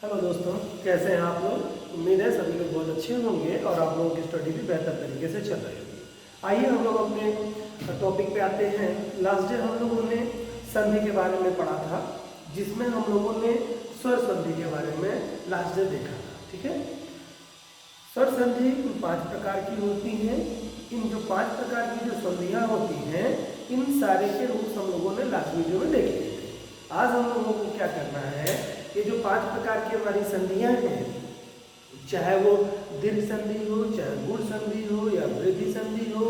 Hello दोस्तों, कैसे हैं आप लोग। उम्मीद है सभी लोग बहुत अच्छे होंगे और आप लोगों की स्टडी भी बेहतर तरीके से चल रही होगी। आइए हम लोग अपने टॉपिक पे आते हैं। लास्ट डे हम लोगों ने संधि के बारे में पढ़ा था, जिसमें हम लोगों ने स्वर संधि के बारे में लास्ट डे देखा था। ठीक है, स्वर संधि 5 प्रकार की होती हैं। इन जो 5 प्रकार की जो संधियाँ होती हैं, इन सारे के रूप हम लोगों ने लास्ट वीडियो में देखे थे। आज हम लोगों को क्या करना है, ये जो 5 प्रकार की हमारी संधियाँ हैं, चाहे वो दीर्घ संधि हो, चाहे गुण संधि हो, या वृद्धि संधि हो,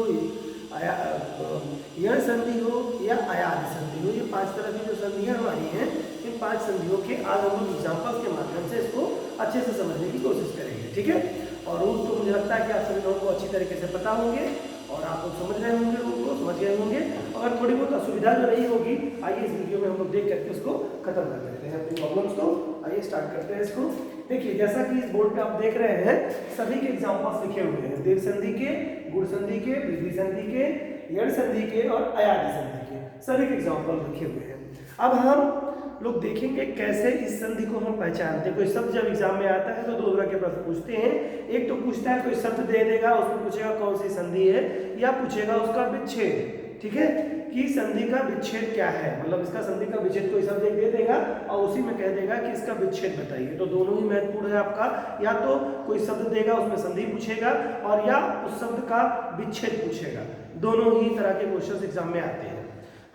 यण संधि हो, या आयाति संधि हो, ये 5 तरह की जो संधियाँ हमारी हैं, इन 5 संधियों के आज हम लोग एग्जाम्पल के माध्यम से इसको अच्छे से समझने की कोशिश करेंगे। ठीक है, और रूल तो मुझे लगता है कि आप सभी लोगों को अच्छी तरीके से पता होंगे और आप लोग समझ रहे होंगे, रूल को समझ गए होंगे। अगर थोड़ी बहुत असुविधा जो रही होगी, आइए इस वीडियो में हम लोग देख करके उसको खत्म कर देते हैं, अपनी प्रॉब्लम्स को। आइए स्टार्ट करते हैं इसको। देखिए, जैसा कि इस बोर्ड पे आप देख रहे हैं, सभी के एग्जाम्पल्स लिखे हुए हैं, दीर्घ संधि के, गुण संधि के, वृद्धि संधि के, यण संधि के और आयाति संधि के, सभी के एग्जाम्पल लिखे हुए हैं। अब हम लोग देखेंगे कैसे इस संधि को हम पहचानते हैं। कोई शब्द जब एग्जाम में आता है तो दो तरह के प्रश्न पूछते हैं। एक तो पूछता है, कोई शब्द दे देगा, उसमें पूछेगा कौन सी संधि है, या पूछेगा उसका विच्छेद। ठीक है, कि संधि का विच्छेद क्या है, मतलब इसका संधि का विच्छेद कोई शब्द एक दे देगा और उसी में कह देगा कि इसका विच्छेद बताइए। तो दोनों ही महत्वपूर्ण है आपका, या तो कोई शब्द देगा उसमें संधि पूछेगा, और या उस शब्द का विच्छेद पूछेगा। दोनों ही तरह के क्वेश्चन एग्जाम में आते हैं।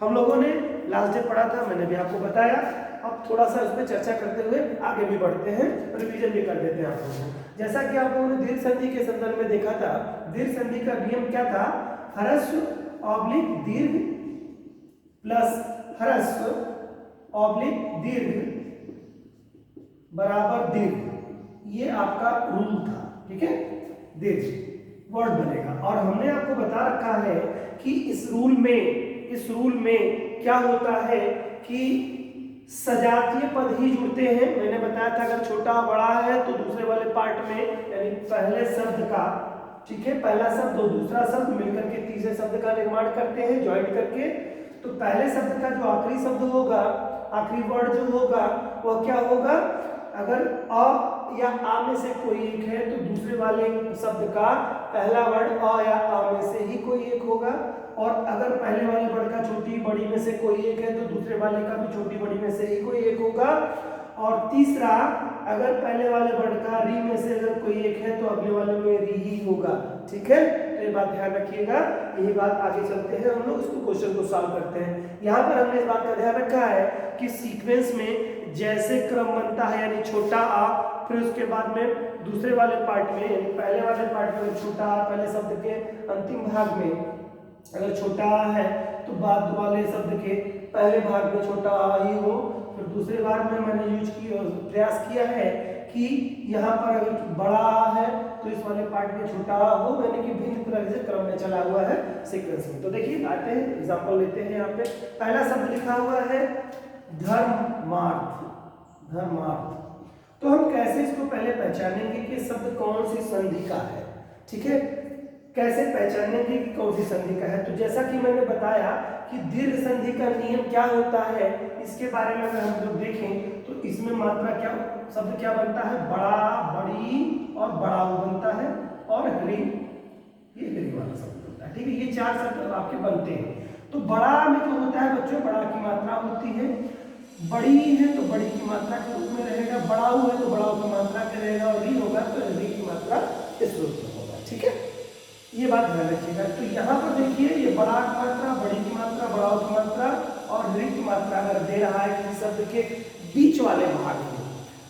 हम लोगों ने लास्ट डे पढ़ा था, मैंने भी आपको बताया। अब थोड़ा सा इस पर चर्चा करते हुए आगे भी बढ़ते हैं, रिवीजन भी कर देते हैं आप लोगों को। जैसा कि आप लोगों ने दीर्घ संधि के संदर्भ में देखा था, दीर्घ संधि का नियम क्या था, ह्रस्व ऑब्लिक दीर्घ प्लस ह्रस्व ऑब्लिक दीर्घ बराबर दीर्घ, ये आपका रूल था। ठीक है, दीर्घ वर्ड बनेगा। और हमने आपको बता रखा है कि इस रूल में क्या होता है कि सजातीय पद ही जुड़ते हैं। मैंने बताया था अगर छोटा बड़ा है तो दूसरे वाले पार्ट में, यानी पहले शब्द का, ठीक है, पहला शब्द और दूसरा शब्द मिलकर के तीसरे शब्द का निर्माण करते हैं, ज्वाइंट करके। तो पहले शब्द का जो आखिरी शब्द होगा, आखिरी वर्ड जो होगा, वह क्या होगा, अगर अ या आ में से कोई एक है तो दूसरे वाले शब्द का पहला वर्ड अ या आ में से ही कोई एक होगा। और अगर पहले वाले वर्ड का छोटी बड़ी में से कोई एक है तो दूसरे वाले का भी छोटी बड़ी में से ही कोई एक होगा। और तीसरा, अगर पहले वाले वर्ड का री में से अगर कोई एक है तो अगले वाले में री ही होगा। ठीक है, तो ये बात ध्यान रखिएगा। यही बात आगे चलते हैं, हम लोग इसको क्वेश्चन को सॉल्व करते हैं। यहाँ पर हमने इस बात का ध्यान रखा है कि सीक्वेंस में जैसे क्रम बनता है, यानी छोटा आ, फिर उसके बाद में दूसरे वाले पार्ट में, यानी पहले वाले पार्ट में छोटा आ, पहले शब्द के अंतिम भाग में अगर छोटा आ है तो बाद वाले शब्द के पहले भाग में छोटा आ ही हो। फिर दूसरे भाग में मैंने प्रयास किया है कि यहाँ पर अगर बड़ा आ है तो इस वाले पार्ट में छोटा आ हो, यानी कि भिन्न तरह से क्रम में चला हुआ है सीक्वेंस में। तो देखिए, आते हैं एग्जांपल लेते हैं। यहाँ पे पहला शब्द लिखा हुआ है धर्मार्थ। धर्मार्थ, तो हम कैसे इसको पहले पहचानेंगे कि शब्द कौन सी संधि का है। ठीक है, कैसे पहचानेंगे कि कौन सी संधि का है। तो जैसा कि मैंने बताया कि दीर्घ संधि का नियम क्या होता है, इसके बारे में अगर हम लोग देखें तो इसमें मात्रा क्या, शब्द क्या बनता है, बड़ा, बड़ी और बड़ाऊ बनता है, और हरी, ये हरी वाला शब्द बनता है। ठीक है, ये 4 शब्द आपके बनते हैं। तो बड़ा में जो होता है बच्चों, बड़ा की मात्रा होती है, बड़ी है तो बड़ी की मात्रा के रूप में रहेगा, बड़ाऊ है तो बड़ाऊ की मात्रा के रहेगा, और री होगा तो री की मात्रा इस रूप में होगा। ठीक है, ये बात ध्यान रखिएगा। तो यहाँ पर देखिए, ये बड़ा की मात्रा, बड़ी की मात्रा, बड़ाऊ की मात्रा और री की मात्रा अगर दे रहा है कि शब्द के बीच वाले भाग में,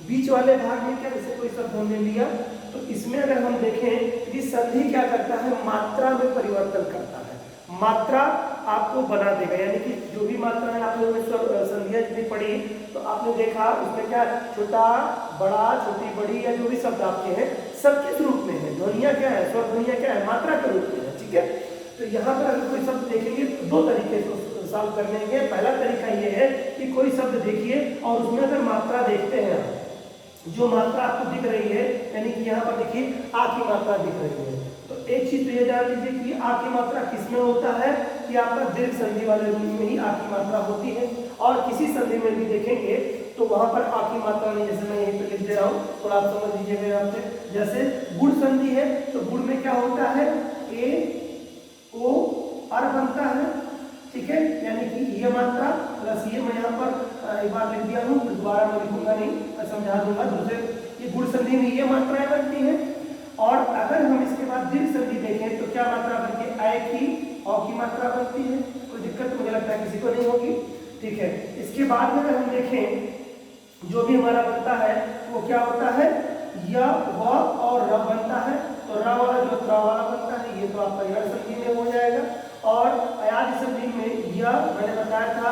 बीच वाले भाग में क्या, जैसे कोई शब्द हमने लिया तो इसमें अगर हम देखें कि संधि क्या करता है, मात्रा में परिवर्तन करता है, मात्रा आपको बना देगा। यानी कि जो भी मात्रा है आप लोगों ने संधियां जितनी पढ़ी तो आपने देखा उसमें क्या, छोटा, बड़ा, छोटी, बड़ी, या जो भी शब्द आपके हैं सब किस रूप में है, ध्वनिया क्या है, स्वर ध्वनिया क्या है, मात्रा के रूप में है। ठीक है, तो यहाँ पर अगर कोई शब्द देखेंगे तो 2 तरीके से सॉल्व करने के। पहला तरीका ये है कि कोई शब्द देखिए और उसमें अगर मात्रा देखते हैं, जो मात्रा आपको दिख रही है, यानी कि यहाँ पर देखिए आ की मात्रा दिख रही है, तो एक चीज तो ये जान लीजिए कि आ की मात्रा किसमें होता है कि आपका दीर्घ संधि वाले रूप में ही आ की मात्रा होती है। और किसी संधि में भी देखेंगे तो वहां पर आ की मात्रा नहीं, जैसे मैं यहीं पे लिख दे रहा रहा हूँ, थोड़ा आप समझ लीजिएगा यहाँ पे। जैसे गुण संधि है तो गुण में क्या होता है, ए ओ अर बनता है, ठीक है, यानी कि ये मात्रा प्लस ये, मैं यहाँ पर एक बार लिख दिया हूँ, दोबारा मैं लिखूंगा नहीं, मैं समझा दूंगा दूसरे। ये गुण संधि में ये मात्राएं बनती हैं। और अगर हम इसके बाद दीर्घ संधि देखें तो क्या मात्रा बनती है, आय की औ की मात्रा बनती है। कोई दिक्कत मुझे लगता है किसी को नहीं होगी, ठीक है। इसके बाद में अगर हम देखें जो भी हमारा बनता है वो क्या होता है, य व और र बनता है। तो र वाला जो त्र वाला बनता है ये तो आपका यण संधि में हो जाएगा। और अयादि संधि में य मैंने बताया था,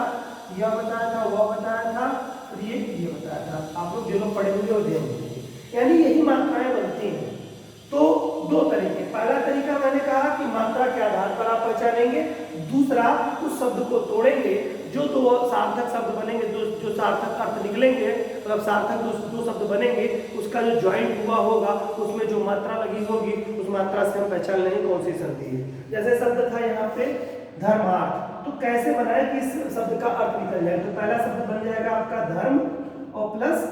य बताया था, व बताया था, और ये बताया था। आप लोग जो लोग पढ़े हुए हो ध्यान दीजिए, यानी यही मात्राएं बनती हैं। तो दो तरीके, पहला तरीका मैंने कहा कि मात्रा के आधार पर आप पहचानेंगे, दूसरा उस शब्द को तोड़ेंगे, जो दो सार्थक शब्द बनेंगे, जो सार्थक अर्थ निकलेंगे, मतलब सार्थक दो शब्द बनेंगे, उसका जो ज्वाइंट हुआ होगा उसमें जो मात्रा लगी होगी उस मात्रा से हम पहचान लेंगे कौन सी संधि है। जैसे शब्द था यहाँ पे धर्मार्थ, तो कैसे बनाए कि इस शब्द का अर्थ निकल जाए। तो पहला शब्द बन जाएगा आपका धर्म और प्लस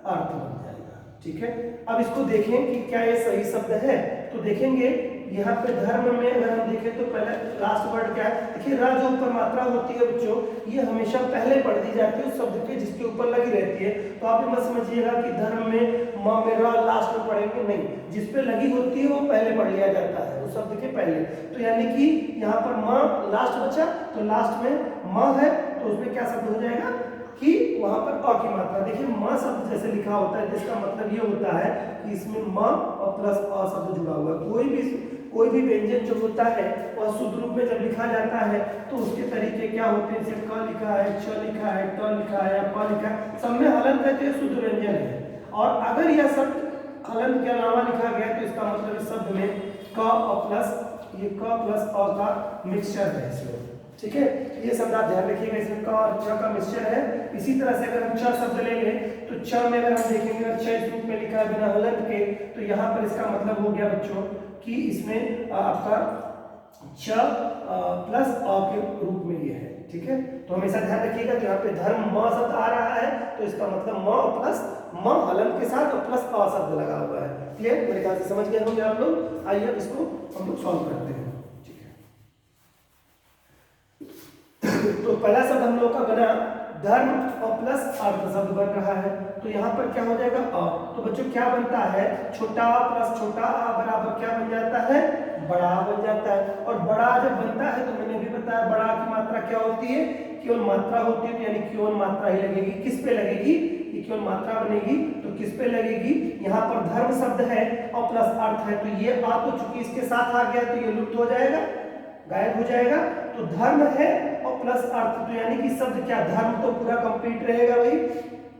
अर्थ बन जाएगा, ठीक है। अब इसको देखें कि क्या ये सही शब्द है, तो देखेंगे यहाँ पे धर्म में अगर हम देखें तो पहले लास्ट वर्ड क्या है, देखिए रा जो ऊपर मात्रा होती है बच्चों, ये हमेशा पहले पढ़ दी जाती है उस शब्द के जिसके ऊपर लगी रहती है। तो आप ये मत समझिएगा कि धर्म में म में रा लास्ट में पढ़ेंगे, नहीं, जिस पे लगी होती है वो पहले पढ़ लिया जाता है उस शब्द के पहले। तो यानी कि यहाँ पर म लास्ट बचा, तो लास्ट में म है तो उसमें क्या शब्द हो जाएगा कि वहां पर अ की मात्रा। देखिए म शब्द जैसे लिखा होता है जिसका मतलब ये होता है कि इसमें म और प्लस अ शब्द जुड़ा हुआ है। कोई भी व्यंजन जो होता है वह शुद्ध रूप में जब लिखा जाता है तो उसके तरीके क्या होते हैं, जैसे क लिखा है, च लिखा है, ट लिखा है या प लिखा है, सब में हलन कहते हैं, शुद्ध व्यंजन है। और अगर यह शब्द हलन के अलावा लिखा गया तो इसका मतलब इस शब्द में क और प्लस ये क प्लस अ का मिक्सचर है इसमें, ठीक है। ये शब्द आप ध्यान रखिएगा, इसमें क और च का मिक्सचर है। इसी तरह से अगर हम च शब्द लेंगे तो च में अगर हम देखेंगे अगर च इस रूप में लिखा है बिना हलन के, तो यहाँ पर इसका मतलब हो गया बच्चों कि इसमें आपका च प्लस अ के रूप में ये है, ठीक है। तो हमेशा ध्यान रखिएगा कि यहाँ पे धर्म म शब्द आ रहा है तो इसका मतलब म प्लस म हलन के साथ और प्लस अ शब्द लगा हुआ है। क्लियर, मेरे ख्याल से समझ गए होंगे आप लोग। आइए अब इसको हम लोग सॉल्व करते हैं, ठीक है। तो पहला शब्द हम लोग का बना धर्म और प्लस अर्थ शब्द बन रहा है। तो यहाँ पर क्या हो जाएगा अ। तो बच्चों क्या बनता है, छोटा आ प्लस छोटा आ बराबर क्या बन जाता है, बड़ा बन जाता है। और बड़ा जब बनता है तो मैंने भी बताया बड़ा की मात्रा क्या होती है, केवल मात्रा होती है, यानी केवल मात्रा ही लगेगी। किस पे लगेगी, ये केवल मात्रा बनेगी तो किस पे लगेगी, यहाँ पर धर्म शब्द है और प्लस अर्थ है, तो ये आ तो चूंकि इसके साथ आ गया तो ये लुप्त हो जाएगा, गायब हो जाएगा। तो धर्म है और प्लस अर्थ, तो यानी कि शब्द क्या, धर्म तो पूरा कंप्लीट रहेगा भाई,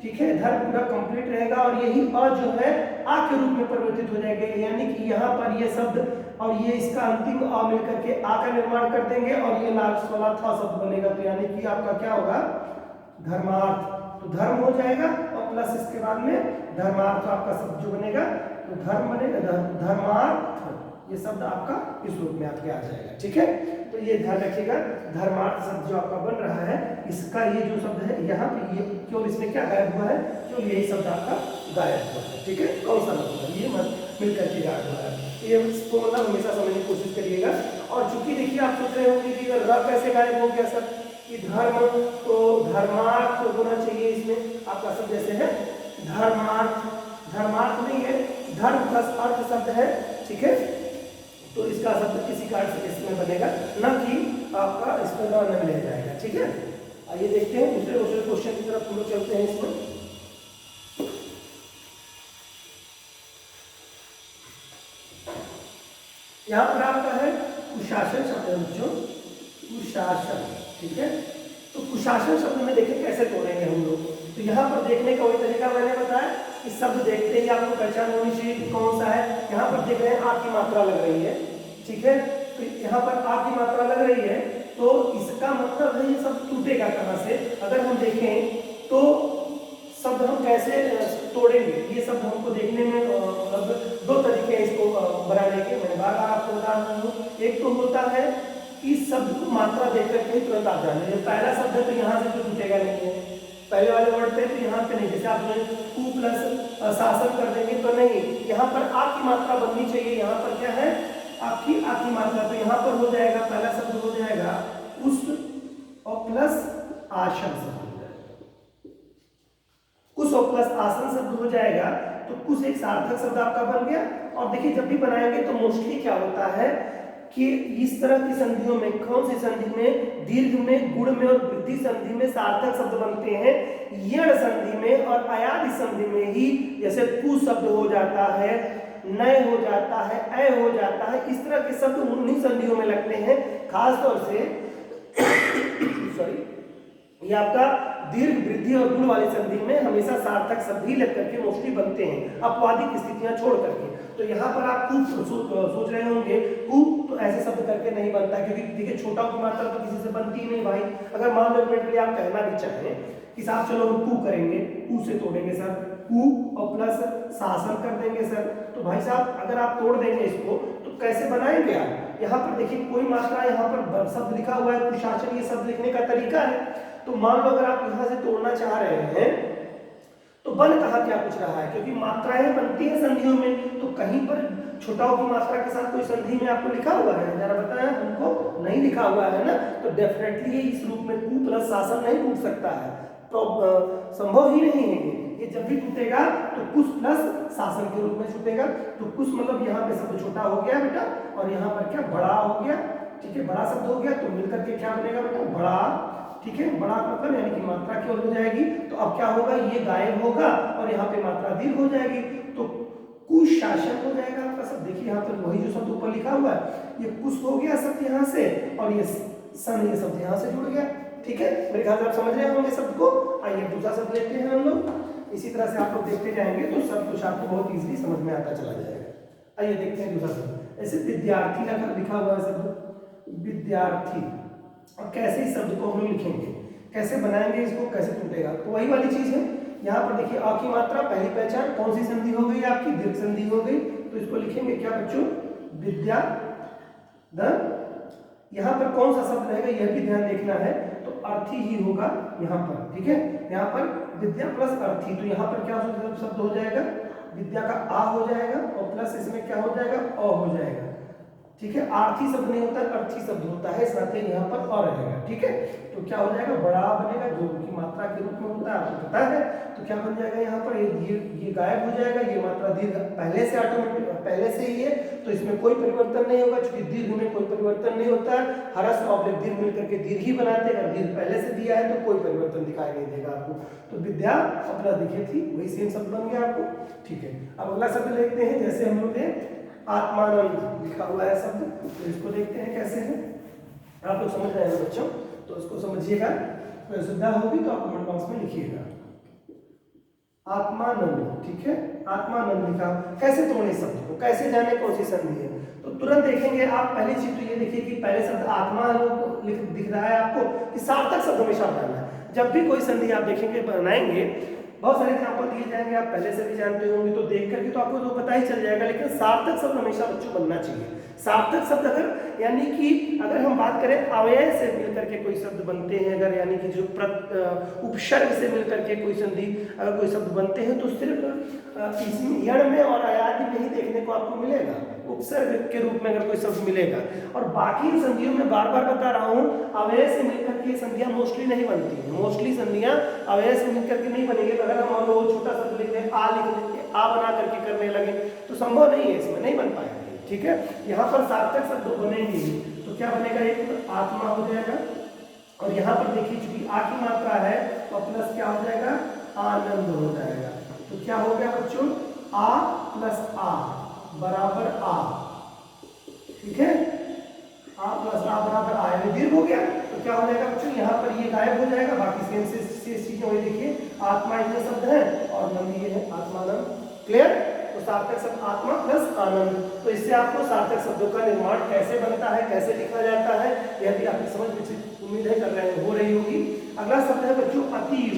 ठीक है, धर्म पूरा कंप्लीट रहेगा। और यही अ जो है आ के रूप में परिवर्तित हो जाएगा, यानी कि यहाँ पर ये शब्द और ये इसका अंतिम अ मिलकर के आ का निर्माण कर देंगे और ये लास्ट वाला था शब्द बनेगा। तो यानी कि आपका क्या होगा, धर्मार्थ। तो धर्म हो जाएगा और प्लस इसके बाद में धर्मार्थ आपका शब्द जो बनेगा, तो धर्म बनेगा, धर्मार्थ, ये शब्द आपका इस रूप में आपके आ जाएगा, ठीक है। तो ये ध्यान रखिएगा, धर्मार्थ शब्द जो आपका बन रहा है इसका ये जो शब्द है यहाँ पे ये केवल इसमें क्या गायब हुआ है, केवल यही शब्द आपका गायब हुआ है, ठीक है। कौन सा मतलब ये मिलकर के गायब हुआ है, ये इसको मतलब हमेशा समझने की कोशिश करिएगा। और चूंकि देखिए आप सोच रहे होंगे कि र कैसे गायब हो गया सर, कि धर्म तो धर्मार्थ होना चाहिए, इसमें आपका शब्द जैसे है धर्मार्थ, धर्मार्थ नहीं है, धर्म प्लस अर्थ शब्द है, ठीक है। तो इसका शब्द किसी कारण से इसमें बनेगा, न कि आपका इसमें न ले जाएगा, ठीक है। आइए देखते हैं दूसरे क्वेश्चन की तरफ हम लोग चलते हैं। इसमें यहाँ पर आपका है कुशासन शब्द है बच्चों, कुशासन, ठीक है। तो कुशासन शब्द में देखिए कैसे तोड़ेंगे हम लोग। तो यहाँ पर देखने का वही तरीका मैंने बताया कि शब्द देखते ही आपको पहचान होनी चाहिए कि कौन सा है। यहाँ पर देख रहे हैं आ की मात्रा लग रही है, ठीक है। तो यहाँ पर आ की मात्रा लग रही है तो इसका मतलब है ये शब्द टूटेगा कहाँ से। अगर हम देखें तो शब्द हम कैसे तोड़ेंगे, ये शब्द हमको देखने में मतलब दो तरीके हैं इसको बनाने के, मैंने बार बार आपको बता रहा हूँ। एक तो होता है कि शब्द को मात्रा देख करके तुरंत आप जाने, पहला शब्द है तो यहाँ से तो टूटेगा नहीं है, पहले वाले वर्ड पे, तो यहाँ पे नहीं। जैसे आप कु प्लस शासन कर देंगे तो नहीं, यहाँ पर आ की मात्रा बननी चाहिए। यहाँ पर क्या है, आपकी आ की मात्रा, तो यहाँ पर हो जाएगा पहला शब्द हो जाएगा उस और प्लस आसन शब्द हो जाएगा, कुश और प्लस आसन शब्द हो जाएगा। तो कुश एक सार्थक शब्द आपका बन गया। और देखिए जब भी बनाएंगे तो मोस्टली क्या होता है कि इस तरह की संधियों में, कौन सी संधि में, दीर्घ में, गुण में और वृद्धि संधि में सार्थक शब्द बनते हैं। यण संधि में और अयादि संधि में ही जैसे कु शब्द हो जाता है, नय हो जाता है, अय हो जाता है, इस तरह के शब्द उन्हीं संधियों में लगते हैं। खास तौर से सॉरी, ये आपका दीर्घ, वृद्धि और गुण वाली संधि में हमेशा सार्थक शब्द ही लग करके मोस्टली बनते हैं, अपवादिक स्थितियां छोड़ करके। तो यहाँ पर आप कु सोच रहे होंगे, कु तो ऐसे शब्द करके नहीं बनता, क्योंकि देखिए छोटा की मात्रा तो किसी से बनती ही नहीं भाई। अगर मान लो मिनट के लिए आप कहना भी चाहें कि साहब चलो हम कु करेंगे, कु से तोड़ेंगे सर, कु और प्लस शासन कर देंगे सर, तो भाई साहब अगर आप तोड़ देंगे इसको तो कैसे बनाएंगे आप। यहाँ पर देखिए कोई मात्रा, यहाँ पर शब्द लिखा हुआ है कुशासन, ये शब्द लिखने का तरीका है। तो मान लो अगर आप यहाँ से तोड़ना चाह रहे हैं तो बन कहाँ क्या कुछ रहा है, क्योंकि मात्राएं बनती हैं संधियों में, तो कहीं पर छोटाओं की मात्रा के साथ कोई संधि में आपको लिखा हुआ है, जरा बताएं हमको, नहीं लिखा हुआ है ना। तो डेफिनेटली इस रूप में कु प्लस शासन नहीं टूट सकता है, तो संभव ही नहीं है। ये जब भी टूटेगा तो कुश प्लस शासन के रूप में छूटेगा। तो कुश मतलब यहाँ पे शब्द छोटा हो गया बेटा, और यहाँ पर क्या बड़ा हो गया, ठीक है, बड़ा शब्द हो गया, तो मिलकर के क्या बनेगा बेटा, बड़ा, ठीक है, बड़ा मतलब यानी कि मात्रा केवल हो जाएगी। तो अब क्या होगा, ये गायब होगा और यहाँ पे मात्रा दीर्घ हो जाएगी, तो कुशासन हो जाएगा आपका शब्द। देखिए यहाँ पर वही जो शब्द ऊपर लिखा हुआ है, ये कुश हो गया शब्द यहाँ से, और ये सन, ये शब्द यहाँ से जुड़ गया, ठीक है। मेरे ख्याल से आप समझ रहे होंगे शब्द को। आइए दूसरा शब्द देखते हैं हम लोग। इसी तरह से आप लोग देखते जाएंगे तो सब कुछ आपको बहुत इजीली समझ में आता चला जाएगा। आइए देखते हैं दूसरा शब्द। ऐसे विद्यार्थी लिखा हुआ है शब्द, विद्यार्थी, और कैसे इस शब्द को हम लिखेंगे, कैसे बनाएंगे इसको, कैसे टूटेगा, तो वही वाली चीज है। यहाँ पर देखिए आ की मात्रा, पहली पहचान कौन सी संधि हो गई आपकी, दीर्घ संधि हो गई, तो इसको लिखेंगे क्या बच्चों, विद्या द। यहाँ पर कौन सा शब्द रहेगा यह भी ध्यान देखना है, तो अर्थी ही होगा यहाँ पर, ठीक है। यहाँ पर विद्या प्लस अर्थी, तो यहाँ पर क्या शब्द हो जाएगा, विद्या का आ हो जाएगा और प्लस इसमें क्या हो जाएगा, अ हो जाएगा, ठीक है। आर्थी शब्द नहीं होता, अर्थी शब्द होता है, साथ ही यहाँ पर और रहेगा, ठीक है। तो क्या हो जाएगा, बड़ा बनेगा, जो की मात्रा के रूप में होता है आपको पता है। तो क्या बन जाएगा यहाँ पर, ये गायब हो जाएगा, ये मात्रा दीर्घ पहले से ऑटोमेटिक पहले से ही है, तो इसमें कोई परिवर्तन नहीं होगा, क्योंकि दीर्घ में कोई परिवर्तन नहीं होता है। हरस और दीर्घ मिलकर के दीर्घ ही बनाते हैं, अगर दीर्घ पहले से दिया है तो कोई परिवर्तन दिखाई नहीं देगा आपको। तो विद्या अपना दिखे थी, वही सेम शब्द बन गया आपको, ठीक है। अब अगला शब्द देखते हैं, जैसे हम लोग ने आत्मानंद लिखा हुआ है शब्द, तो इसको देखते हैं कैसे है। आप लोग समझ रहे हैं बच्चों, तो इसको समझिएगा, कोई असुविधा होगी तो आप कमेंट बॉक्स में लिखिएगा। आत्मानंद, ठीक है, आत्मानंद लिखा, कैसे तोड़े शब्द को, कैसे जाने कौन सी संधि है, तो तुरंत देखेंगे आप। पहली चीज तो ये देखिए कि पहले शब्द आत्मा दिख रहा है आपको, कि सार्थक शब्द हमेशा बनाना है। जब भी कोई संधि आप देखेंगे बनाएंगे, बहुत सारे एग्जाम्पल दिए जाएंगे, आप पहले से भी जानते होंगे, तो देख करके तो आपको तो पता ही चल जाएगा, लेकिन सार्थक शब्द हमेशा बच्चों बनना चाहिए। सार्थक शब्द अगर यानी कि अगर हम बात करें अव्यय से मिलकर के कोई शब्द बनते हैं, अगर यानी कि जो उपसर्ग से मिलकर के कोई संधि अगर कोई शब्द बनते हैं, तो सिर्फ इसमें यण में और अयादि में ही देखने को आपको मिलेगा, उपसर्ग के रूप में अगर कोई शब्द मिलेगा। और बाकी संधियों में बार बार बता रहा हूँ, अव्यय से मिलकर के संधियां मोस्टली नहीं बनती हैं, मोस्टली संधियां अव्यय से मिलकर के नहीं बनेंगे। अगर हम मान लो छोटा शब्द लिख लें, आ लिख लेंगे, आ बना करके करने लगे तो संभव नहीं है, इसमें नहीं बन पाएगा, ठीक है। यहाँ पर सार्थक शब्द बनेंगे, तो क्या बनेगा, एक आत्मा हो जाएगा, और यहाँ पर देखिए चूंकि आ की मात्रा है तो प्लस क्या हो जाएगा, आनंद हो जाएगा। तो क्या हो गया बच्चों, आ प्लस आ बराबर आ, ठीक है, आ प्लस आ बराबर आ, यानी दीर्घ हो गया। तो क्या हो जाएगा बच्चों, यहाँ पर ये गायब हो जाएगा, बाकी सेम से चीजें वही देखिए, आत्मा इतने शब्द है और नंद ये है आत्मानंद, क्लियर। तो सार्थक शब्द आत्मा प्लस आनंद, तो इससे आपको सार्थक शब्दों का निर्माण कैसे बनता है, कैसे लिखा जाता है, यह भी आपकी समझ विकसित उम्मीद है कर रहे हैं, हो रही होगी। अगला शब्द है बच्चों अतीव।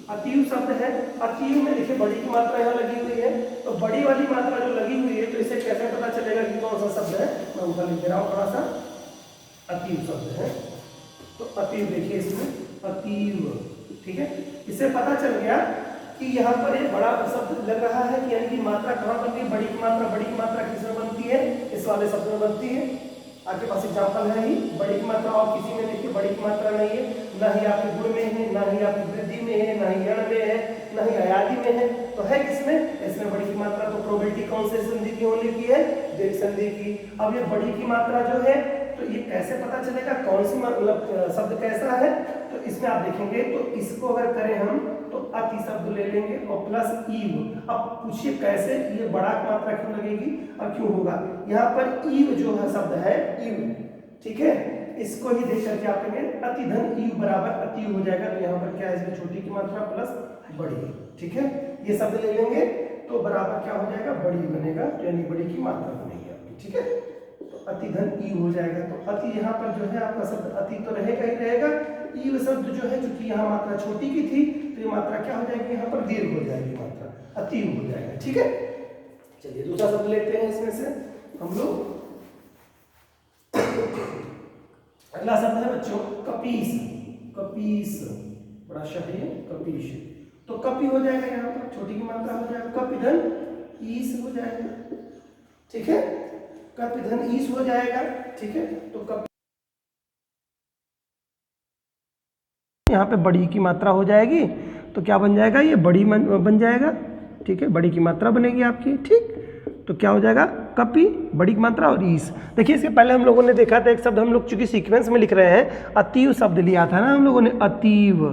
अतीव शब्द है, अतीव में देखिए बड़ी की मात्रा यहाँ लगी हुई है, तो बड़ी वाली मात्रा जो लगी हुई है, तो इसे कैसे पता चलेगा कि कौन सा शब्द है, मैं ऊपर लिख दे रहा हूँ थोड़ा सा, अतीव शब्द है। तो अतीव देखिए इसमें अतीव ठीक है, इससे पता चल गया कि यहाँ पर एक बड़ा शब्द लग रहा है कि यानी कि मात्रा कहाँ बनती है, बड़ी की मात्रा किसमें बनती है, इस वाले शब्द में बनती है। आपके पास एग्जाम्पल है ही, बड़ी की मात्रा और किसी में देखिए बड़ी की मात्रा नहीं है, ना ही आपके गुण में है, ना ही आपकी वृद्धि में है, ना ही गण में है, ना ही अयादि में है, तो है किसमें, इसमें बड़ी की मात्रा। तो प्रोबेबिलिटी कौन से संधि की होने की है, दीर्घ संधि की। अब ये बड़ी की मात्रा जो है तो ये कैसे पता चलेगा कौन सी मतलब शब्द कैसा है, तो इसमें आप देखेंगे तो इसको अगर करें हम तो अति शब्द ले लेंगे और प्लस ईव। अब पूछिए कैसे, ये बड़ा की मात्रा क्यों लगेगी और क्यों होगा, यहाँ पर ईव जो है शब्द है ईव, ठीक है, इसको ही देख करके आप कहेंगे अति धन ईव बराबर अति हो जाएगा। तो यहाँ पर क्या है, इसमें छोटी की मात्रा प्लस बड़ी, ठीक है, ये शब्द ले लेंगे तो बराबर क्या हो जाएगा, बड़ी बनेगा, यानी बड़ी की मात्रा बनेगी आपकी, ठीक है। तो अति धन ईव हो जाएगा। तो अति यहाँ पर जो है आपका शब्द अति तो रहेगा ही रहेगा, ईव शब्द जो है क्योंकि यहाँ मात्रा छोटी की थी तो ये मात्रा क्या हो जाएगी, यहाँ पर दीर्घ हो जाएगी, मात्रा अति हो जाएगा, ठीक है। चलिए दूसरा शब्द लेते हैं इसमें से हम लोग। अगला शब्द है बच्चों कपीस। कपीस बड़ा शब्द है कपीश, तो कपी हो जाएगा, यहाँ पर छोटी की मात्रा हो जाएगा, कपिधन ईस हो जाएगा, ठीक है, कपिधन ईस हो जाएगा, ठीक है। तो कपी यहाँ पे बड़ी की मात्रा हो जाएगी तो क्या बन जाएगा, ये बड़ी बन जाएगा, ठीक है, बड़ी की मात्रा बनेगी आपकी, ठीक। तो क्या हो जाएगा, कपि, बड़ी की मात्रा और ईस। देखिए इसके पहले हम लोगों ने देखा था एक शब्द, हम लोग चूंकि सीक्वेंस में लिख रहे हैं, अतीव शब्द लिया था ना हम लोगों ने, अतीव,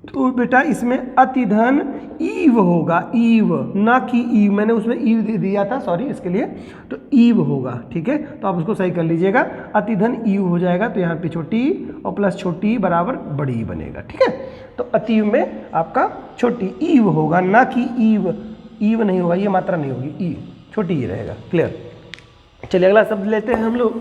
तो बेटा इसमें अतिधन ईव होगा, ईव, ना कि ईव, मैंने उसमें ईव दिया था, सॉरी इसके लिए, तो ईव होगा, ठीक है। तो आप उसको सही कर लीजिएगा, अतिधन ईव हो जाएगा, तो यहाँ पे छोटी और प्लस छोटी बराबर बड़ी बनेगा, ठीक है। तो अतीव में आपका छोटी ईव होगा, ना कि ईव, ईव नहीं होगा, ये मात्रा नहीं होगी, ई छोटी ही रहेगा, क्लियर। चलिए अगला शब्द लेते हैं हम लोग।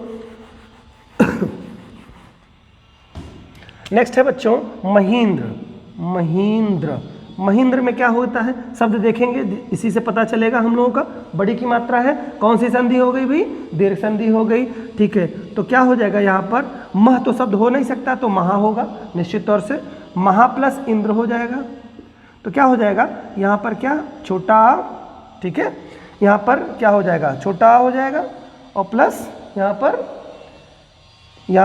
नेक्स्ट है बच्चों महींद्र। महींद्र, महींद्र में क्या होता है, शब्द देखेंगे इसी से पता चलेगा हम लोगों का। बड़ी की मात्रा है, कौन सी संधि हो गई भाई, दीर्घ संधि हो गई, ठीक है। तो क्या हो जाएगा यहाँ पर, मह तो शब्द हो नहीं सकता तो महा होगा निश्चित तौर से, महा प्लस इंद्र हो जाएगा। तो क्या हो जाएगा यहाँ पर, क्या छोटा, ठीक है, यहाँ पर क्या हो जाएगा, छोटा हो जाएगा और प्लस यहाँ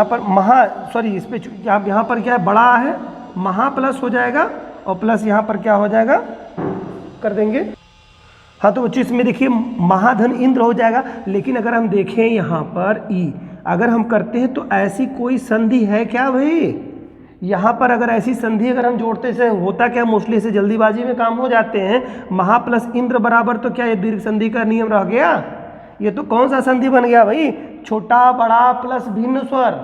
पर महा, सॉरी इस पे यहाँ पर क्या है, बड़ा है, महा प्लस हो जाएगा और प्लस यहाँ पर क्या हो जाएगा, कर देंगे, हाँ। तो बच्चों इसमें देखिए महाधन इंद्र हो जाएगा, लेकिन अगर हम देखें यहाँ पर ई, अगर हम करते हैं तो ऐसी कोई संधि है क्या भाई, यहाँ पर अगर ऐसी संधि अगर हम जोड़ते से होता क्या, मोस्टली से जल्दीबाजी में काम हो जाते हैं, महा प्लस इंद्र बराबर, तो क्या ये दीर्घ संधि का नियम रह गया, ये तो कौन सा संधि बन गया भाई, छोटा बड़ा प्लस भिन्न स्वर,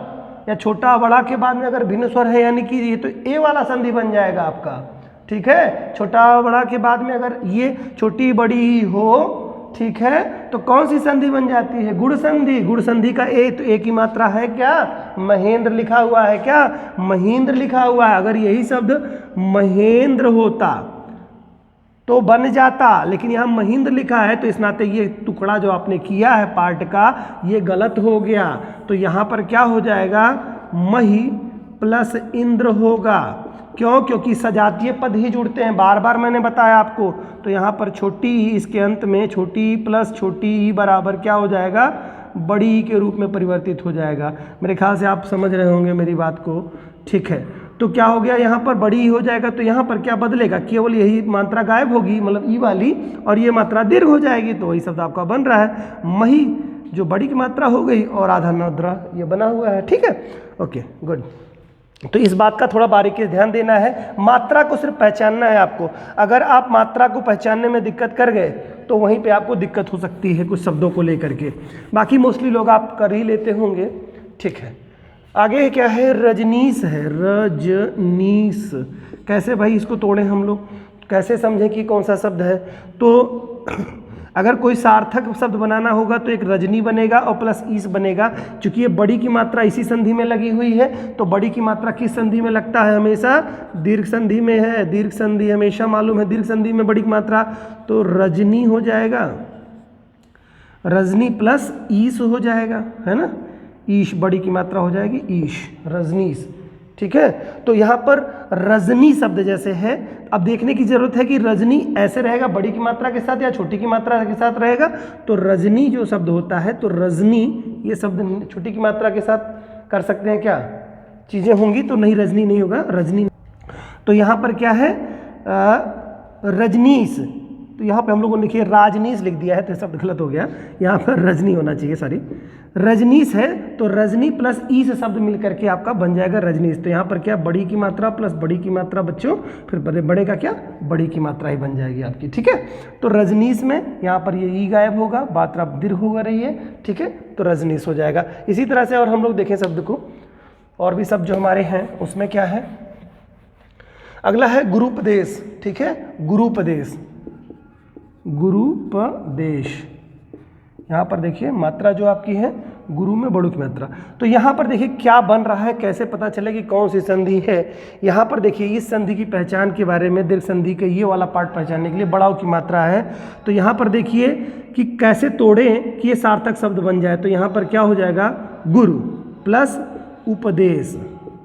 या छोटा बड़ा के बाद में अगर भिन्न स्वर है यानी कि ये तो ए वाला संधि बन जाएगा आपका, ठीक है। छोटा बड़ा के बाद में अगर ये छोटी बड़ी हो, ठीक है, तो कौन सी संधि बन जाती है, गुण संधि। गुण संधि का ए, तो ए की मात्रा है क्या, महेंद्र लिखा हुआ है, क्या महेंद्र लिखा हुआ है। अगर यही शब्द महेंद्र होता तो बन जाता, लेकिन यहाँ महेंद्र लिखा है, तो इस नाते ये टुकड़ा जो आपने किया है पार्ट का ये गलत हो गया। तो यहाँ पर क्या हो जाएगा, मही प्लस इंद्र होगा, क्यों, क्योंकि सजातीय पद ही जुड़ते हैं, बार बार मैंने बताया आपको। तो यहाँ पर छोटी ही, इसके अंत में छोटी प्लस छोटी ही बराबर क्या हो जाएगा, बड़ी के रूप में परिवर्तित हो जाएगा। मेरे ख्याल से आप समझ रहे होंगे मेरी बात को, ठीक है। तो क्या हो गया, यहाँ पर बड़ी हो जाएगा, तो यहाँ पर क्या बदलेगा, केवल यही मात्रा गायब होगी, मतलब ई वाली, और ये मात्रा दीर्घ हो जाएगी। तो वही शब्द आपका बन रहा है, मही जो बड़ी की मात्रा हो गई और आधा नौद्रा ये बना हुआ है, ठीक है, ओके गुड। तो इस बात का थोड़ा बारीकी से ध्यान देना है, मात्रा को सिर्फ पहचानना है आपको। अगर आप मात्रा को पहचानने में दिक्कत कर गए तो वहीं पे आपको दिक्कत हो सकती है कुछ शब्दों को लेकर के, बाकी मोस्टली लोग आप कर ही लेते होंगे, ठीक है। आगे क्या है, रजनीश है, रजनीश। कैसे भाई इसको तोड़ें हम लोग, कैसे समझें कि कौन सा शब्द है। तो अगर कोई सार्थक शब्द बनाना होगा तो एक रजनी बनेगा और प्लस ईस बनेगा। चूंकि ये बड़ी की मात्रा इसी संधि में लगी हुई है, तो बड़ी की मात्रा किस संधि में लगता है, हमेशा दीर्घ संधि में है। दीर्घ संधि हमेशा मालूम है, दीर्घ संधि में बड़ी की मात्रा, तो रजनी हो जाएगा, रजनी प्लस ईश हो जाएगा, है ना, ईश बड़ी की मात्रा हो जाएगी ईश, रजनीश, ठीक है। तो यहाँ पर रजनी शब्द जैसे है, अब देखने की जरूरत है कि रजनी ऐसे रहेगा बड़ी की मात्रा के साथ या छोटी की मात्रा के साथ रहेगा। तो रजनी जो शब्द होता है, तो रजनी ये शब्द छोटी की मात्रा के साथ कर सकते हैं क्या, चीज़ें होंगी तो नहीं, रजनी नहीं होगा, रजनी। तो यहाँ पर क्या है, रजनीश, तो यहाँ पे हम लोगों ने लिखिए राजनीश लिख दिया है, तो शब्द गलत हो गया, यहाँ पर रजनी होना चाहिए, सॉरी, रजनीश है। तो रजनी प्लस ई से शब्द मिल करके आपका बन जाएगा रजनीश। तो यहाँ पर क्या, बड़ी की मात्रा प्लस बड़ी की मात्रा बच्चों, फिर बड़े का क्या, बड़ी की मात्रा ही बन जाएगी आपकी, ठीक है। तो रजनीश में यहाँ पर ये ई गायब होगा, मात्रा दीर्घ हो रही है, ठीक है, तो रजनीश हो जाएगा। इसी तरह से और हम लोग देखें शब्द को, और भी शब्द जो हमारे हैं उसमें क्या है, अगला है गुरुपदेश, ठीक है, गुरुपदेश, गुरुपदेश। यहाँ पर देखिए मात्रा जो आपकी है गुरु में बड़ों की मात्रा। तो यहाँ पर देखिए क्या बन रहा है, कैसे पता चले कि कौन सी संधि है। यहाँ पर देखिए इस संधि की पहचान के बारे में, दीर्घ संधि के ये वाला पार्ट पहचानने के लिए बड़ाओं की मात्रा है। तो यहाँ पर देखिए कि कैसे तोड़ें कि ये सार्थक शब्द बन जाए। तो यहाँ पर क्या हो जाएगा, गुरु प्लस उपदेश,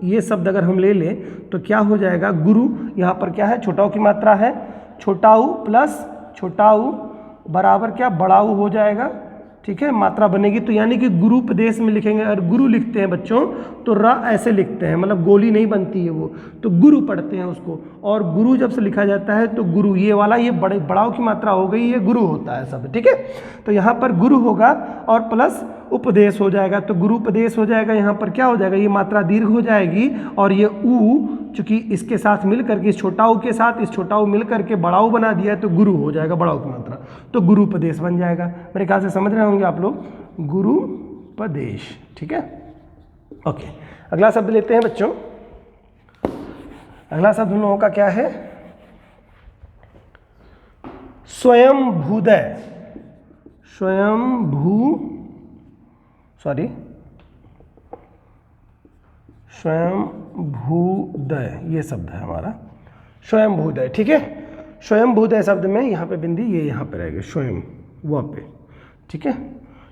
ये शब्द अगर हम ले लें तो क्या हो जाएगा, गुरु, यहाँ पर क्या है, छोटाऊ की मात्रा है, छोटाऊ प्लस छोटाऊ बराबर क्या, बड़ाऊ हो जाएगा, ठीक है, मात्रा बनेगी। तो यानी कि गुरुपदेश में लिखेंगे, अगर गुरु लिखते हैं बच्चों तो र ऐसे लिखते हैं, मतलब गोली नहीं बनती है वो, तो गुरु पढ़ते हैं उसको। और गुरु जब से लिखा जाता है तो गुरु, ये वाला ये बड़ाऊ की मात्रा हो गई, ये गुरु होता है सब, ठीक है। तो यहाँ पर गुरु होगा और प्लस उपदेश हो जाएगा, तो गुरुपदेश हो जाएगा। यहाँ पर क्या हो जाएगा, ये मात्रा दीर्घ हो जाएगी और ये ऊ चूंकि इसके साथ मिल करके, इस छोटाऊ के साथ इस छोटाऊ मिल करके बड़ाऊ बना दिया है, तो गुरु हो जाएगा बड़ाऊ की मात्रा, तो गुरुपदेश बन जाएगा। मेरे ख्याल से समझ रहे होंगे आप लोग, गुरुपदेश, ठीक है, ओके। अगला शब्द लेते हैं बच्चों, अगला शब्द हम लोगों का क्या है, स्वयंभूदय, स्वयंभूदय, ये शब्द है हमारा स्वयंभूदय, ठीक है। स्वयंभूदय शब्द में यहाँ पे बिंदी, ये यहाँ पे रहेगा स्वयं, वहाँ पे, ठीक है।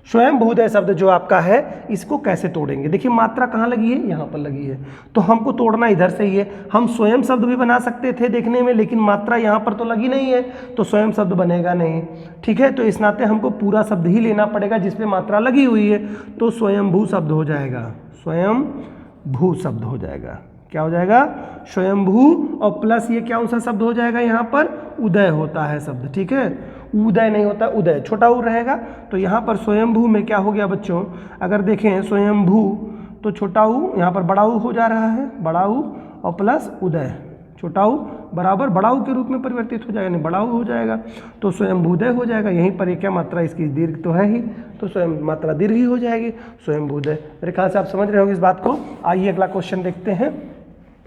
स्वयंभूदय शब्द जो आपका है, इसको कैसे तोड़ेंगे, देखिए मात्रा कहाँ लगी है, यहाँ पर लगी है, तो हमको तोड़ना इधर से ही है। हम स्वयं शब्द भी बना सकते थे देखने में, लेकिन मात्रा यहाँ पर तो लगी नहीं है, तो स्वयं शब्द बनेगा नहीं, ठीक है। तो इस नाते हमको पूरा शब्द ही लेना पड़ेगा जिसपे मात्रा लगी हुई है, तो स्वयंभू शब्द हो जाएगा, स्वयंभू शब्द हो जाएगा, क्या हो जाएगा, स्वयंभू, और प्लस ये क्या सा शब्द हो जाएगा, यहाँ पर उदय होता है शब्द, ठीक है, उदय नहीं होता, उदय, छोटा ऊ रहेगा। तो यहाँ पर स्वयंभू में क्या हो गया बच्चों, अगर देखें स्वयंभू तो छोटा ऊ यहाँ पर बड़ा ऊ हो जा रहा है, बड़ा ऊ और प्लस उदय, छोटा ऊ बराबर बड़ा ऊ के रूप में परिवर्तित हो जाएगा, नहीं बड़ा ऊ हो जाएगा, तो स्वयंभूदय हो जाएगा। यहीं पर ये क्या मात्रा, इसकी दीर्घ तो है ही, तो स्वयं मात्रा दीर्घ ही हो जाएगी, स्वयंभूदय। मेरे ख्याल से आप समझ रहे होंगे इस बात को। आइए अगला क्वेश्चन देखते हैं,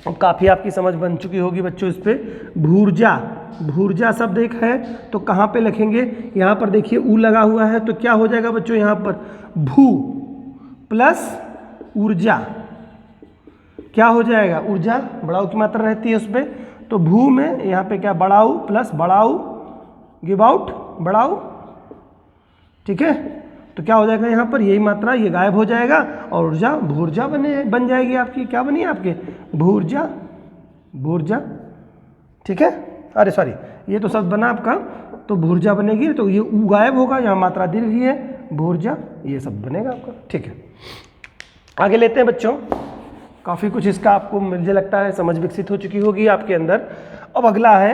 अब काफ़ी आपकी समझ बन चुकी होगी बच्चों इस पे। भूर्जा, भूर्जा शब्द एक है, तो कहाँ पे लिखेंगे, यहाँ पर देखिए ऊ लगा हुआ है, तो क्या हो जाएगा बच्चों, यहाँ पर भू प्लस ऊर्जा, क्या हो जाएगा, ऊर्जा, बड़ाऊ की मात्रा रहती है उस पर, तो भू में यहाँ पे क्या, बड़ाऊ प्लस बड़ाऊ, गिव आउट बड़ाऊ, ठीक है। तो क्या हो जाएगा, यहाँ पर यही मात्रा ये गायब हो जाएगा और ऊर्जा भूर्जा बन जाएगी आपकी, क्या बनी आपके, भूर्जा, भूर्जा, ठीक है। अरे सॉरी, ये तो शब्द बना आपका, तो भूर्जा बनेगी, तो ये ऊ गायब होगा, यहाँ मात्रा दीर्घ ही है, भूर्जा, ये शब्द बनेगा आपका, ठीक है। आगे लेते हैं बच्चों, काफ़ी कुछ इसका आपको मुझे लगता है समझ विकसित हो चुकी होगी आपके अंदर। अब अगला है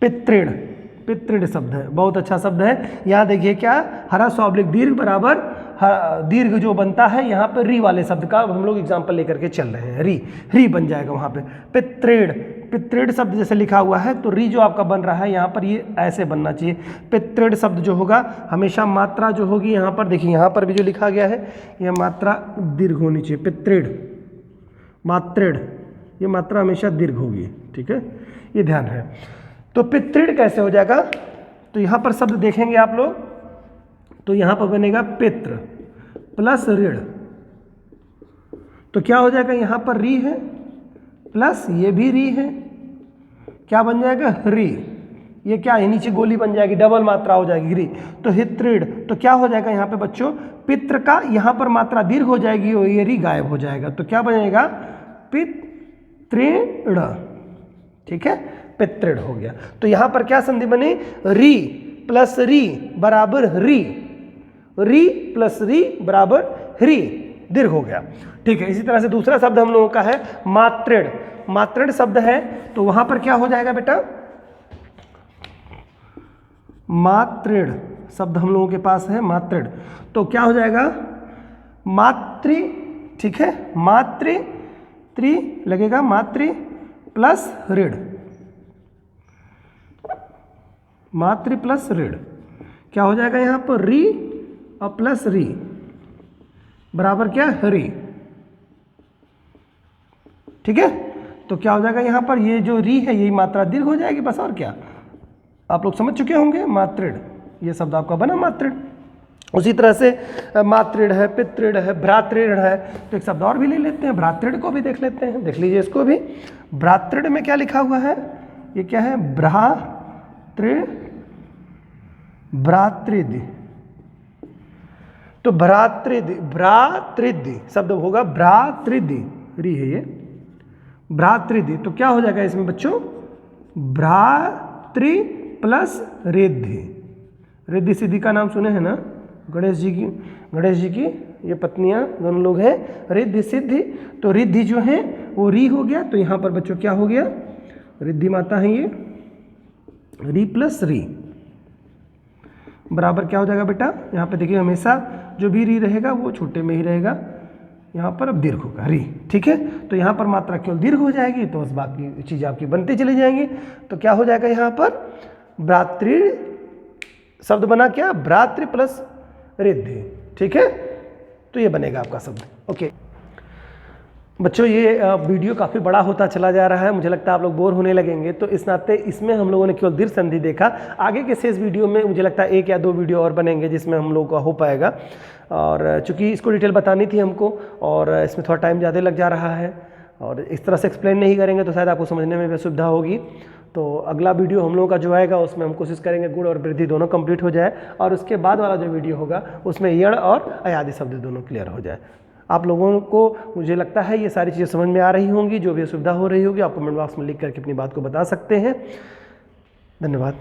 पितृण, पितृण शब्द है, बहुत अच्छा शब्द है। यहाँ देखिए क्या, हरा सॉब्लिक दीर्घ बराबर दीर्घ जो बनता है, यहाँ पर री वाले शब्द का हम लोग एग्जाम्पल लेकर के चल रहे हैं, री बन जाएगा वहाँ पे। पितृण, पितृण शब्द जैसे लिखा हुआ है, तो री जो आपका बन रहा है यहाँ पर ये ऐसे बनना चाहिए। पितृण शब्द जो होगा हमेशा मात्रा जो होगी, यहाँ पर देखिए, यहाँ पर भी जो लिखा गया है यह मात्रा दीर्घ होनी चाहिए, पितृण, मातृण, ये मात्रा हमेशा दीर्घ होगी, ठीक है, ये ध्यान है। तो पितृण कैसे हो जाएगा, तो यहाँ पर शब्द देखेंगे आप लोग, तो यहाँ पर बनेगा पितृ प्लस ऋण, तो क्या हो जाएगा, यहाँ पर री है प्लस ये भी री है, क्या बन जाएगा, री, ये क्या है, नीचे गोली बन जाएगी, डबल मात्रा हो जाएगी री, तो हित्रिड। तो क्या हो जाएगा यहाँ पे बच्चों, पित्र का यहाँ पर मात्रा दीर्घ हो जाएगी और ये री गायब हो जाएगा, तो क्या बनेगा, पितृण। ठीक है, पितृण हो गया। तो यहाँ पर क्या संधि बनी, री प्लस री बराबर री, री प्लस री बराबर री, दीर्घ हो गया। ठीक है, इसी तरह से दूसरा शब्द हम लोगों का है मातृण। मातृण शब्द है तो वहां पर क्या हो जाएगा बेटा, मातृण शब्द हम लोगों के पास है मातृण, तो क्या हो जाएगा, मातृ। ठीक है, मातृ त्रि लगेगा, मातृ प्लस ऋण, मातृ प्लस ऋण, क्या हो जाएगा यहाँ पर, री और प्लस री बराबर क्या, री। ठीक है, तो क्या हो जाएगा यहाँ पर, ये जो री है यही मात्रा दीर्घ हो जाएगी, बस और क्या। आप लोग समझ चुके होंगे, मातृण, ये शब्द आपका बना मातृण। उसी तरह से मातृण है, पितृण है, भ्रातृण है, तो एक शब्द और भी ले लेते हैं, भ्रातृण को भी देख लेते हैं, देख लीजिए इसको भी। भ्रातृण में क्या लिखा हुआ है, ये क्या है, भ्रातृ, भ्रातृदि, तो भ्रातृदि, भ्रातृदि शब्द होगा भ्रातृदि, री है ये, भ्रातृदि। तो क्या हो जाएगा इसमें बच्चों, भ्रातृ प्लस रिद्धि। रिद्धि सिद्धि का नाम सुने हैं ना, गणेश जी की ये पत्नियां दोनों लोग हैं, रिद्धि सिद्धि। तो रिद्धि जो है वो री हो गया, तो यहाँ पर बच्चों क्या हो गया, रिद्धि माता है ये, री प्लस री बराबर क्या हो जाएगा बेटा, यहाँ पे देखिए हमेशा जो भी री रहेगा वो छोटे में ही रहेगा, यहाँ पर अब दीर्घ होगा री। ठीक है, तो यहाँ पर मात्रा केवल दीर्घ हो जाएगी, तो बस बाकी चीज़ें आपकी बनती चली जाएंगी। तो क्या हो जाएगा यहाँ पर, भ्रातृ शब्द बना क्या, भ्रातृ प्लस रिद्धि। ठीक है, तो ये बनेगा आपका शब्द। ओके बच्चों, ये वीडियो काफ़ी बड़ा होता चला जा रहा है, मुझे लगता है आप लोग बोर होने लगेंगे, तो इस नाते इसमें हम लोगों ने केवल दीर्घ संधि देखा। आगे के शेष वीडियो में मुझे लगता है 1 या 2 वीडियो और बनेंगे जिसमें हम लोगों का हो पाएगा, और चूंकि इसको डिटेल बतानी थी हमको और इसमें थोड़ा टाइम ज़्यादा लग जा रहा है, और इस तरह से एक्सप्लेन नहीं करेंगे तो शायद आपको समझने में भी असुविधा होगी। तो अगला वीडियो हम लोगों का जो आएगा उसमें हम कोशिश करेंगे गुण और वृद्धि दोनों कंप्लीट हो जाए, और उसके बाद वाला जो वीडियो होगा उसमें यण और अयादि शब्द दोनों क्लियर हो जाए। आप लोगों को मुझे लगता है ये सारी चीज़ें समझ में आ रही होंगी, जो भी असुविधा हो रही होगी आप कमेंट बॉक्स में लिख करके अपनी बात को बता सकते हैं। धन्यवाद।